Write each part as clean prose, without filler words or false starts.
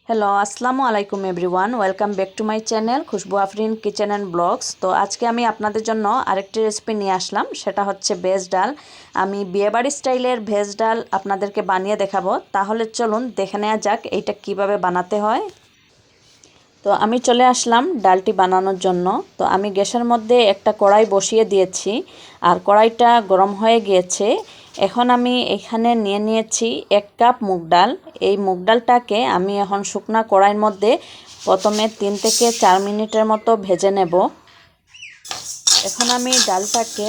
Hello আসসালামু আলাইকুম everyone, welcome back to my channel Khushbu Afreen kitchen and blogs. তো আজকে আমি আপনাদের জন্য আরেকটি রেসিপি নিয়ে আসলাম, সেটা হচ্ছে ভেজ ডাল। আমি বিয়েবাড়ি স্টাইলের ভেজ ডাল আপনাদেরকে বানিয়ে দেখাবো। তাহলে চলুন দেখে নেওয়া যাক এইটা কিভাবে বানাতে হয়। তো আমি চলে আসলাম ডালটি বানানোর জন্য। তো আমি গ্যাসের মধ্যে একটা কড়াই বসিয়ে দিয়েছি আর কড়াইটা গরম হয়ে গিয়েছে। এখন আমি এখানে নিয়ে নিয়েছি 1 কাপ মুগ ডাল। এই মুগ ডালটাকে আমি এখন শুকনা কড়াইয়ের মধ্যে প্রথমে 3 থেকে 4 মিনিটের মতো ভেজে নেব। এখন আমি ডালটাকে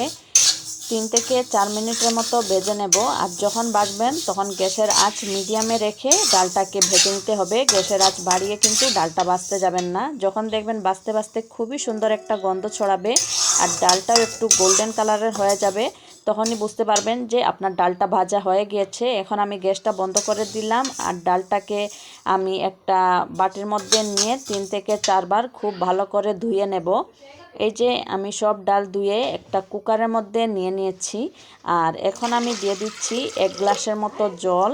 3 থেকে 4 মিনিটের মতো ভেজে নেব। আর যখন ভাজবেন তখন গ্যাসের আঁচ মিডিয়ামে রেখে ডালটাকে ভেজে নিতে হবে। গ্যাসের আঁচ বাড়িয়ে কিন্তু ডালটা ভাজতে যাবেন না। যখন দেখবেন ভাজতে ভাজতে খুবই সুন্দর একটা গন্ধ ছড়াবে আর ডালটাও একটু গোল্ডেন কালারের হয়ে যাবে, তখনই বুঝতে পারবেন যে আপনার ডালটা ভাজা হয়ে গিয়েছে। এখন আমি গ্যাসটা বন্ধ করে দিলাম আর ডালটাকে আমি একটা বাটির মধ্যে নিয়ে 3 থেকে 4 বার খুব ভালো করে ধুয়ে নেব। এই যে আমি সব ডাল ধুয়ে একটা কুকারের মধ্যে নিয়ে নিয়েছি। আর এখন আমি দিয়ে দিচ্ছি 1 গ্লাসের মতো জল,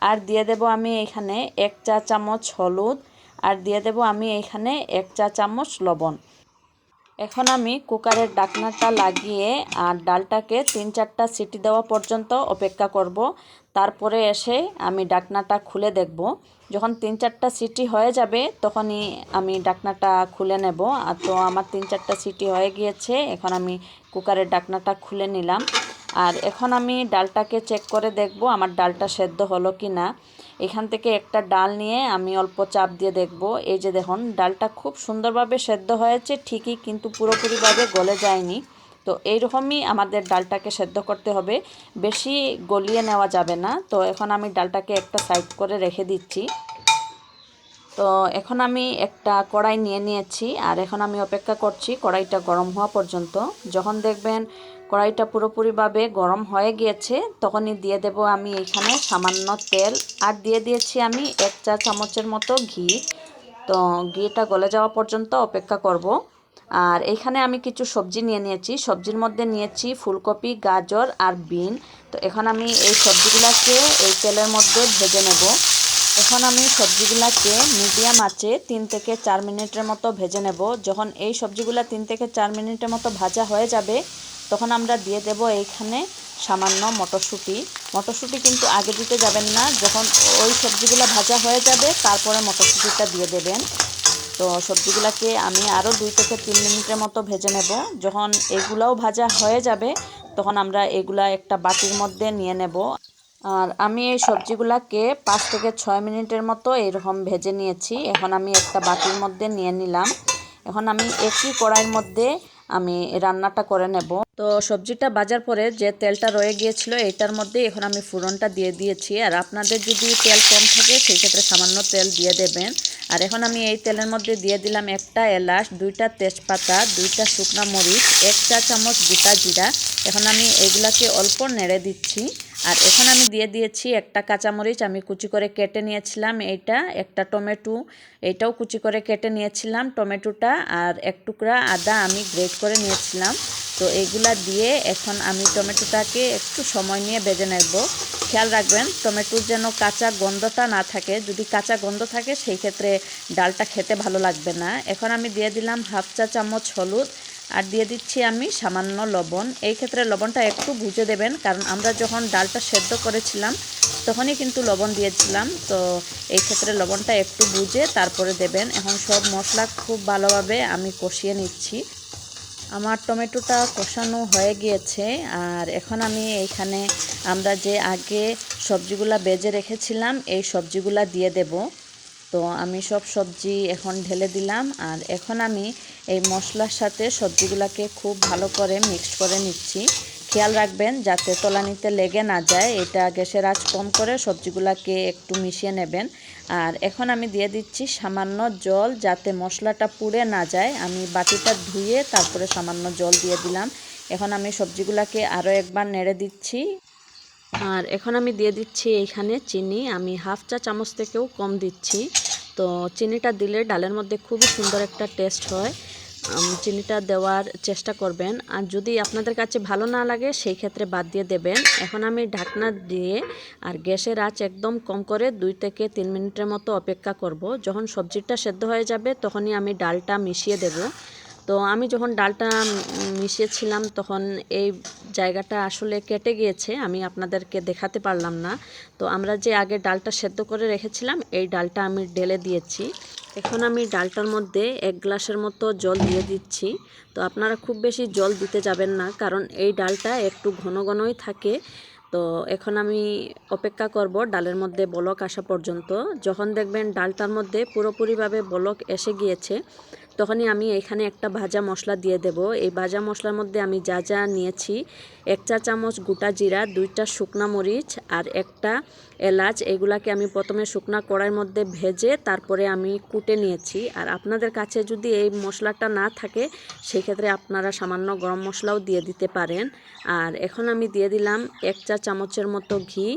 আর দিয়ে দেব আমি এখানে 1 চা চামচ হলুদ, আর দিয়ে দেব আমি এখানে 1 চা চামচ লবণ। এখন আমি কুকারের ঢাকনাটা লাগিয়ে আর ডালটাকে 3-4টা সিটি দেওয়া পর্যন্ত অপেক্ষা করব। তারপরে এসে আমি ঢাকনাটা খুলে দেখব। যখন 3-4টা সিটি হয়ে যাবে তখনই আমি ঢাকনাটা খুলে নেব। আর তো আমার 3-4টা সিটি হয়ে গিয়েছে। এখন আমি কুকারের ঢাকনাটা খুলে নিলাম। আর এখন আমি ডালটাকে চেক করে দেখব আমার ডালটা সেদ্ধ হলো কি না। এখান থেকে একটা ডাল নিয়ে আমি অল্প চাপ দিয়ে দেখব। এই যে দেখুন ডালটা খুব সুন্দরভাবে সেদ্ধ হয়েছে ঠিকই, কিন্তু পুরোপুরিভাবে গলে যায়নি। তো এইরকমই আমাদের ডালটাকে সেদ্ধ করতে হবে, বেশি গলিয়ে নেওয়া যাবে না। তো এখন আমি ডালটাকে একটা সাইড করে রেখে দিচ্ছি। তো এখন আমি একটা কড়াই নিয়ে নিয়েছি আর এখন আমি অপেক্ষা করছি কড়াইটা গরম হওয়া পর্যন্ত। যখন দেখবেন কড়াইটা পুরোপুরিভাবে গরম হয়ে গিয়েছে তখনই দিয়ে দেব আমি এখানে সামান্য তেল, আর দিয়ে দিয়েছি আমি 1 চা চামচের মতো ঘি। তো ঘিটা গলে যাওয়া পর্যন্ত অপেক্ষা করব। আর এখানে আমি কিছু সবজি নিয়ে নিয়েছি। সবজির মধ্যে নিয়েছি ফুলকপি, গাজর আর বিন। তো এখন আমি এই সবজিগুলোকে এই তেলের মধ্যে ভেজে নেব। এখন আমি সবজিগুলোকে মিডিয়াম আঁচে 3 থেকে 4 মিনিটের মতো ভেজে নেব। যখন এই সবজিগুলো 3 থেকে 4 মিনিটের মতো ভাজা হয়ে যাবে তখন আমরা দিয়ে দেব এইখানে সামান্য মটরশুঁটি। মটরশুঁটি কিন্তু আগে দিতে যাবেন না, যখন ওই সবজিগুলো ভাজা হয়ে যাবে তারপরে মটরশুঁটিটা দিয়ে দেবেন। তো সবজিগুলোকে আমি আরও 2 থেকে 3 মিনিটের মতো ভেজে নেব। যখন এগুলাও ভাজা হয়ে যাবে তখন আমরা এগুলা একটা বাটির মধ্যে নিয়ে নেব। আর আমি এই সবজিগুলাকে 5 থেকে 6 মিনিটের মতো এরকম ভেজে নিয়েছি। এখন আমি একটা বাটির মধ্যে নিয়ে নিলাম। এখন আমি একই কড়াইয়ের মধ্যে আমি রান্নাটা করে নেব। তো সবজিটা ভাজার পরে যে তেলটা রয়ে গিয়েছিল এটার মধ্যে এখন আমি ফোড়নটা দিয়ে দিয়েছি। আর আপনাদের যদি তেল কম থাকে সেই ক্ষেত্রে সামান্য তেল দিয়ে দেবেন। আর এখন আমি এই তেলের মধ্যে দিয়ে দিলাম একটা এলাচ, 2টা তেজপাতা, 2টা শুকনো মরিচ, 1 চা চামচ গোটা জিরা। এখন আমি এগুলাকে অল্প নেড়ে দিচ্ছি। আর এখন আমি দিয়ে দিয়েছি একটা কাঁচামরিচ আমি কুচি করে কেটে নিয়েছিলাম, এইটা একটা টমেটো, এটাও কুচি করে কেটে নিয়েছিলাম টমেটোটা, আর 1 টুকরা আদা আমি গ্রেট করে নিয়েছিলাম। তো এইগুলা দিয়ে এখন আমি টমেটোটাকে একটু সময় নিয়ে ভেজে নেব। খেয়াল রাখবেন টমেটোর যেন কাঁচা গন্ধটা না থাকে, যদি কাঁচা গন্ধ থাকে সেই ক্ষেত্রে ডালটা খেতে ভালো লাগবে না। এখন আমি দিয়ে দিলাম 1/2 চা চামচ হলুদ, আর দিয়ে দিচ্ছি আমি সামান্য লবণ। এই ক্ষেত্রে লবণটা একটু বুঝে দেবেন, কারণ আমরা যখন ডালটা সেদ্ধ করেছিলাম তখনই কিন্তু লবণ দিয়েছিলাম। তো এই ক্ষেত্রে লবণটা একটু বুঝে তারপরে দেবেন। এখন সব মশলা খুব ভালোভাবে আমি কষিয়ে নিচ্ছি। আমার টমেটোটা কষানো হয়ে গিয়েছে। আর এখন আমি এইখানে আমরা যে আগে সবজিগুলা ভেজে রেখেছিলাম এই সবজিগুলা দিয়ে দেব। তো আমি সব সবজি এখন ঢেলে দিলাম। আর এখন আমি এই মশলার সাথে সবজিগুলোকে খুব ভালো করে মিক্সড করে নিচ্ছি। খেয়াল রাখবেন যাতে তলানিতে লেগে না যায়, এটা গ্যাসের আঁচ কম করে সবজিগুলোকে একটু মিশিয়ে নেবেন। আর এখন আমি দিয়ে দিচ্ছি সামান্য জল, যাতে মশলাটা পুড়ে না যায়। আমি বাটিটা ধুয়ে তারপরে সামান্য জল দিয়ে দিলাম। এখন আমি সবজিগুলোকে আরও একবার নেড়ে দিচ্ছি। আর এখন আমি দিয়ে দিচ্ছি এইখানে চিনি, আমি 1/2 চা চামচ থেকেও কম দিচ্ছি। তো চিনিটা দিলে ডালের মধ্যে খুবই সুন্দর একটা টেস্ট হয়। চিনিটা দেওয়ার চেষ্টা করবেন। আর যদি আপনাদের কাছে ভালো না লাগে সেই ক্ষেত্রে বাদ দিয়ে দেবেন। এখন আমি ঢাকনা দিয়ে আর গ্যাসের আঁচ একদম কম করে 2 থেকে 3 মিনিটের মতো অপেক্ষা করব। যখন সবজিটা সেদ্ধ হয়ে যাবে তখনই আমি ডালটা মিশিয়ে দেব। তো আমি যখন ডালটা মিশিয়েছিলাম তখন এই জায়গাটা আসলে কেটে গিয়েছে, আমি আপনাদেরকে দেখাতে পারলাম না। তো আমরা যে আগে ডালটা সেদ্ধ করে রেখেছিলাম এই ডালটা আমি ঢেলে দিয়েছি। এখন আমি ডালটার মধ্যে 1 গ্লাসের মতো জল দিয়ে দিচ্ছি। তো আপনারা খুব বেশি জল দিতে যাবেন না, কারণ এই ডালটা একটু ঘন ঘনই থাকে। তো এখন আমি অপেক্ষা করব ডালের মধ্যে বলক আসা পর্যন্ত। যখন দেখবেন ডালটার মধ্যে পুরোপুরিভাবে বলক এসে গিয়েছে তখনই আমি এখানে একটা ভাজা মশলা দিয়ে দেব। এই ভাজা মশলার মধ্যে আমি যা যা নিয়েছি, 1 চা চামচ গোটা জিরা, 2টা শুকনা মরিচ আর একটা এলাচ, এগুলাকে আমি প্রথমে শুকনা কড়াইয়ের মধ্যে ভেজে তারপরে আমি কুটে নিয়েছি। আর আপনাদের কাছে যদি এই মশলাটা না থাকে সেক্ষেত্রে আপনারা সামান্য গরম মশলাও দিয়ে দিতে পারেন। আর এখন আমি দিয়ে দিলাম 1 চা চামচের মতো ঘি,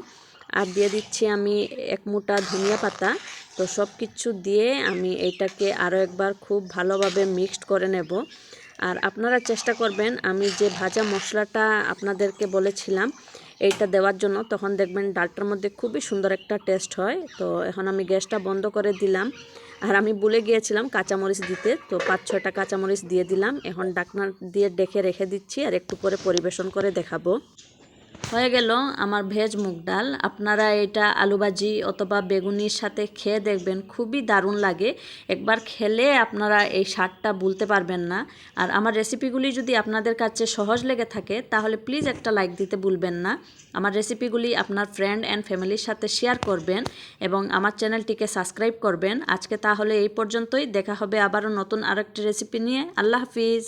আর দিয়ে দিচ্ছি আমি 1 মুঠা ধনিয়া পাতা। তো সব কিছু দিয়ে আমি এইটাকে আরও একবার খুব ভালোভাবে মিক্সড করে নেব। আর আপনারা চেষ্টা করবেন আমি যে ভাজা মশলাটা আপনাদেরকে বলেছিলাম এইটা দেওয়ার জন্য, তখন দেখবেন ডালটার মধ্যে খুবই সুন্দর একটা টেস্ট হয়। তো এখন আমি গ্যাসটা বন্ধ করে দিলাম। আর আমি ভুলে গিয়েছিলাম কাঁচামরিচ দিতে, তো 5-6টা কাঁচামরিচ দিয়ে দিলাম। এখন ঢাকনা দিয়ে ঢেকে রেখে দিচ্ছি আর একটু পরে পরিবেশন করে দেখাবো। হয়ে গেল আমার ভেজ মুগ ডাল। আপনারা এটা আলু ভাজি অথবা বেগুনির সাথে খেয়ে দেখবেন, খুবই দারুণ লাগে। একবার খেলে আপনারা এই স্বাদটা ভুলতে পারবেন না। আর আমার রেসিপিগুলি যদি আপনাদের কাছে সহজ লেগে থাকে তাহলে প্লিজ একটা লাইক দিতে ভুলবেন না। আমার রেসিপিগুলি আপনার ফ্রেন্ড অ্যান্ড ফ্যামিলির সাথে শেয়ার করবেন এবং আমার চ্যানেলটিকে সাবস্ক্রাইব করবেন। আজকে তাহলে এই পর্যন্তই, দেখা হবে আবারও নতুন আরেকটি রেসিপি নিয়ে। আল্লাহ হাফিজ।